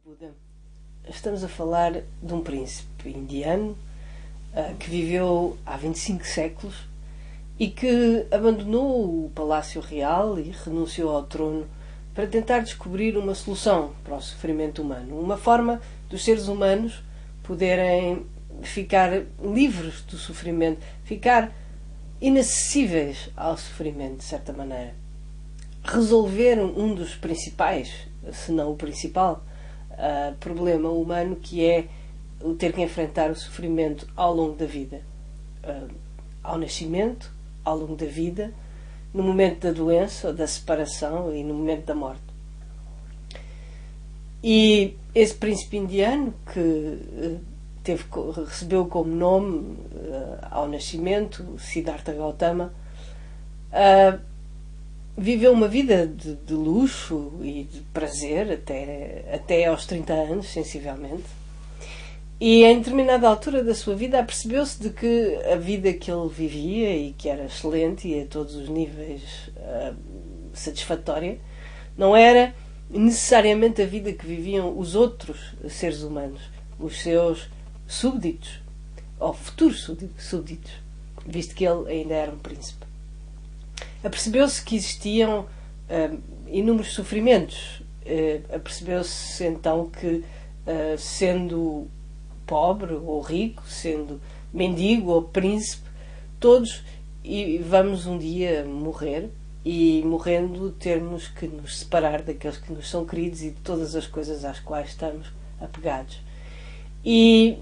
Buda. Estamos a falar de um príncipe indiano que viveu há 25 séculos e que abandonou o palácio real e renunciou ao trono para tentar descobrir uma solução para o sofrimento humano, uma forma dos seres humanos poderem ficar livres do sofrimento, ficar inacessíveis ao sofrimento, de certa maneira. Resolver um dos principais, se não o principal, problema humano, que é o ter que enfrentar o sofrimento ao longo da vida, ao nascimento, ao longo da vida, no momento da doença ou da separação e no momento da morte. E esse príncipe indiano, que recebeu como nome ao nascimento Siddhartha Gautama, viveu uma vida de luxo e de prazer até aos 30 anos, sensivelmente. E em determinada altura da sua vida apercebeu-se de que a vida que ele vivia, e que era excelente e a todos os níveis satisfatória, não era necessariamente a vida que viviam os outros seres humanos, os seus súbditos, ou futuros súbditos, visto que ele ainda era um príncipe. Apercebeu-se que existiam inúmeros sofrimentos. Apercebeu-se então que, sendo pobre ou rico, sendo mendigo ou príncipe, todos vamos um dia morrer, e morrendo termos que nos separar daqueles que nos são queridos e de todas as coisas às quais estamos apegados. E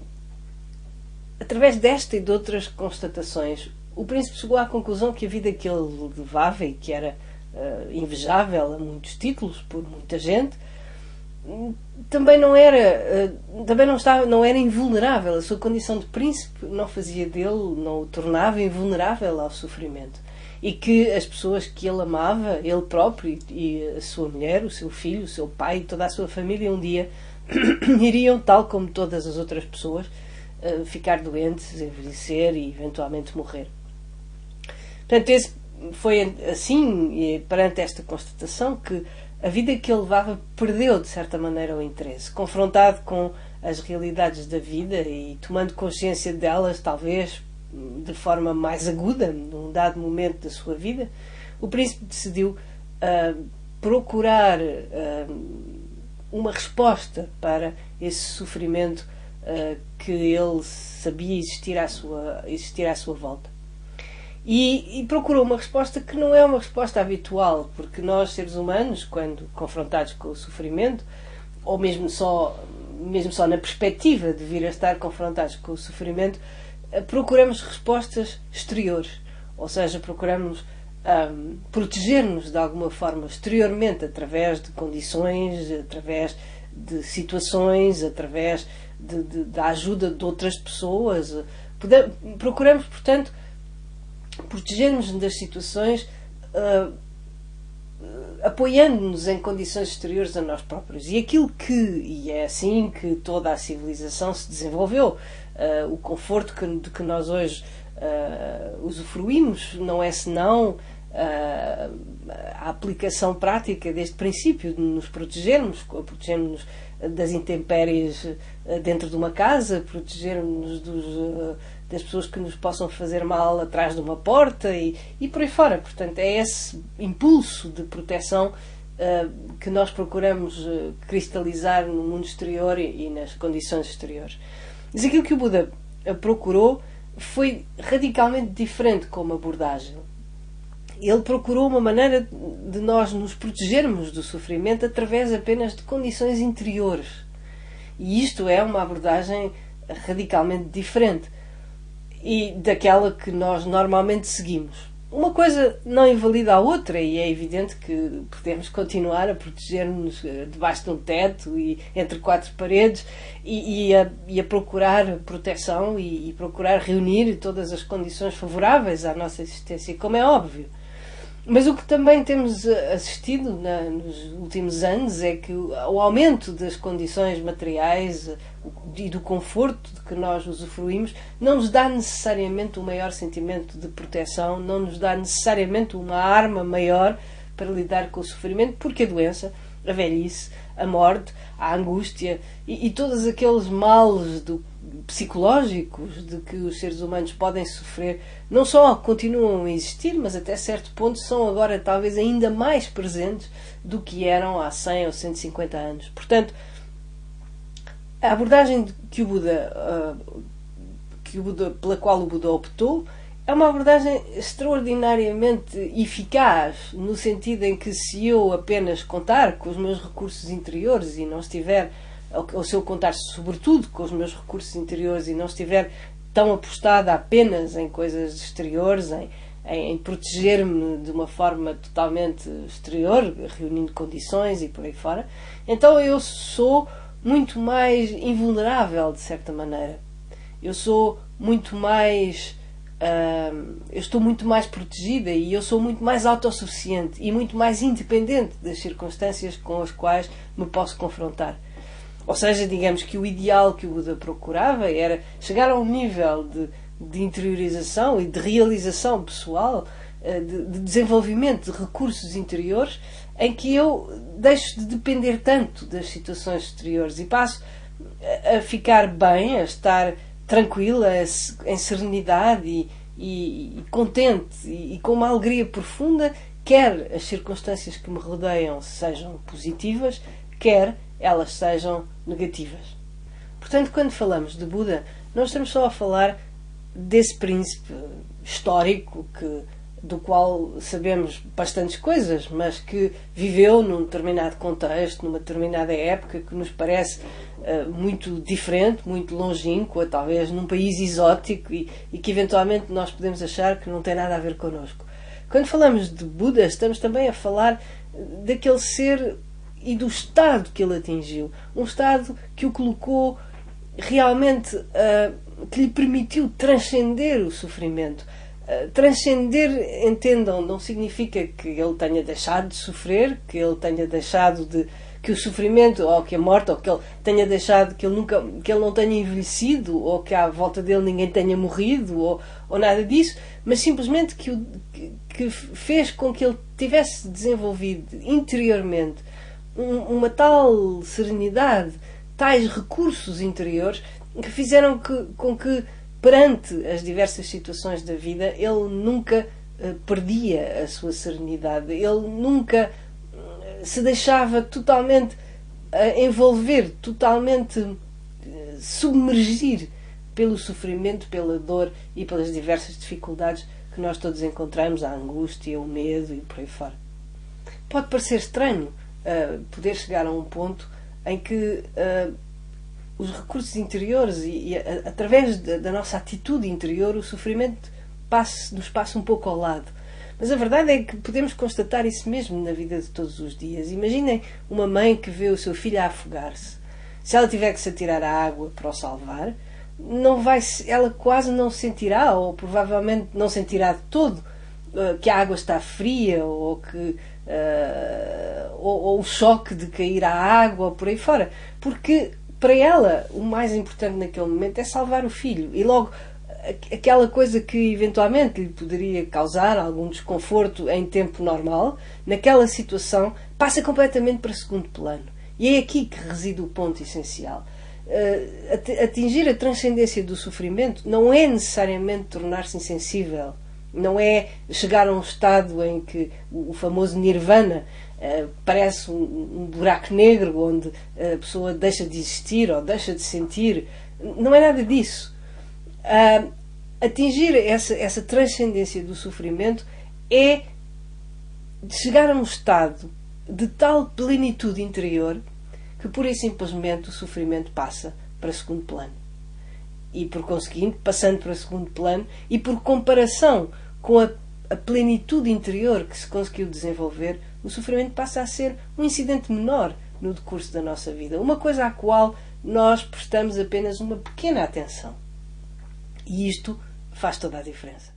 através desta e de outras constatações, o príncipe chegou à conclusão que a vida que ele levava, e que era invejável a muitos títulos por muita gente, também não era invulnerável. A sua condição de príncipe não fazia dele, não o tornava invulnerável ao sofrimento, e que as pessoas que ele amava, ele próprio e a sua mulher, o seu filho, o seu pai e toda a sua família, um dia iriam, tal como todas as outras pessoas, ficar doentes, envelhecer e eventualmente morrer. Portanto, esse foi assim, e perante esta constatação, que a vida que ele levava perdeu, de certa maneira, o interesse. Confrontado com as realidades da vida e tomando consciência delas, talvez de forma mais aguda, num dado momento da sua vida, o príncipe decidiu procurar uma resposta para esse sofrimento que ele sabia existir à sua volta. E procurou uma resposta que não é uma resposta habitual, porque nós, seres humanos, quando confrontados com o sofrimento, ou mesmo só na perspectiva de vir a estar confrontados com o sofrimento, procuramos respostas exteriores, ou seja, procuramos proteger-nos de alguma forma exteriormente, através de condições, através de situações, através da ajuda de outras pessoas. Procuramos, portanto, proteger-nos das situações apoiando-nos em condições exteriores a nós próprios. E é assim que toda a civilização se desenvolveu. O conforto de que nós hoje usufruímos não é senão a aplicação prática deste princípio de nos protegermos das intempéries dentro de uma casa, protegermos das pessoas que nos possam fazer mal atrás de uma porta e por aí fora. Portanto, é esse impulso de proteção que nós procuramos cristalizar no mundo exterior e nas condições exteriores. Mas aquilo que o Buda procurou foi radicalmente diferente como abordagem. Ele procurou uma maneira de nós nos protegermos do sofrimento através apenas de condições interiores. E isto é uma abordagem radicalmente diferente e daquela que nós normalmente seguimos. Uma coisa não invalida a outra, e é evidente que podemos continuar a proteger-nos debaixo de um teto e entre quatro paredes e a procurar proteção e procurar reunir todas as condições favoráveis à nossa existência, como é óbvio. Mas o que também temos assistido nos últimos anos é que o aumento das condições materiais e do conforto de que nós usufruímos não nos dá necessariamente um maior sentimento de proteção, não nos dá necessariamente uma arma maior para lidar com o sofrimento, porque a doença a velhice, a morte, a angústia e todos aqueles males psicológicos de que os seres humanos podem sofrer, não só continuam a existir, mas até certo ponto são agora talvez ainda mais presentes do que eram há 100 ou 150 anos. Portanto, a abordagem pela qual o Buda optou é uma abordagem extraordinariamente eficaz, no sentido em que, se eu apenas contar com os meus recursos interiores e não estiver, ou se eu contar sobretudo com os meus recursos interiores e não estiver tão apostada apenas em coisas exteriores, em proteger-me de uma forma totalmente exterior, reunindo condições e por aí fora, então eu sou muito mais invulnerável, de certa maneira. Eu sou muito mais... eu estou muito mais protegida e eu sou muito mais autossuficiente e muito mais independente das circunstâncias com as quais me posso confrontar. Ou seja, digamos que o ideal que o Buda procurava era chegar a um nível de interiorização e de realização pessoal, de desenvolvimento de recursos interiores, em que eu deixo de depender tanto das situações exteriores e passo a ficar bem, a estar tranquila, em serenidade e contente e com uma alegria profunda, quer as circunstâncias que me rodeiam sejam positivas, quer elas sejam negativas. Portanto, quando falamos de Buda, não estamos só a falar desse príncipe histórico do qual sabemos bastantes coisas, mas que viveu num determinado contexto, numa determinada época, que nos parece muito diferente, muito longínqua, talvez num país exótico e que eventualmente nós podemos achar que não tem nada a ver connosco. Quando falamos de Buda, estamos também a falar daquele ser e do estado que ele atingiu. Um estado que o colocou realmente, que lhe permitiu transcender o sofrimento. Transcender, entendam, não significa que ele tenha deixado de sofrer, que ele tenha deixado que o sofrimento, ou que a morte, ou que ele tenha deixado que ele não tenha envelhecido, ou que à volta dele ninguém tenha morrido, ou nada disso, mas simplesmente que fez com que ele tivesse desenvolvido interiormente uma tal serenidade, tais recursos interiores, que fizeram com que, perante as diversas situações da vida, ele nunca perdia a sua serenidade, ele nunca se deixava totalmente envolver, totalmente submergir pelo sofrimento, pela dor e pelas diversas dificuldades que nós todos encontramos, a angústia, o medo e por aí fora. Pode parecer estranho poder chegar a um ponto em que os recursos interiores e através da nossa atitude interior, o sofrimento nos passa um pouco ao lado. Mas a verdade é que podemos constatar isso mesmo na vida de todos os dias. Imaginem uma mãe que vê o seu filho a afogar-se. Se ela tiver que se atirar à água para o salvar, ela quase não sentirá, ou provavelmente não sentirá de todo, que a água está fria, ou o choque de cair à água, ou por aí fora. Porque para ela o mais importante naquele momento é salvar o filho. E logo aquela coisa que eventualmente lhe poderia causar algum desconforto em tempo normal, naquela situação passa completamente para segundo plano. E é aqui que reside o ponto essencial. Atingir a transcendência do sofrimento não é necessariamente tornar-se insensível, não é chegar a um estado em que o famoso nirvana parece um buraco negro onde a pessoa deixa de existir ou deixa de sentir. Não é nada disso. Atingir essa transcendência do sofrimento é chegar a um estado de tal plenitude interior que pura e simplesmente o sofrimento passa para segundo plano. E por conseguinte, passando para segundo plano, e por comparação com a plenitude interior que se conseguiu desenvolver, o sofrimento passa a ser um incidente menor no decurso da nossa vida. Uma coisa à qual nós prestamos apenas uma pequena atenção. E isto faz toda a diferença.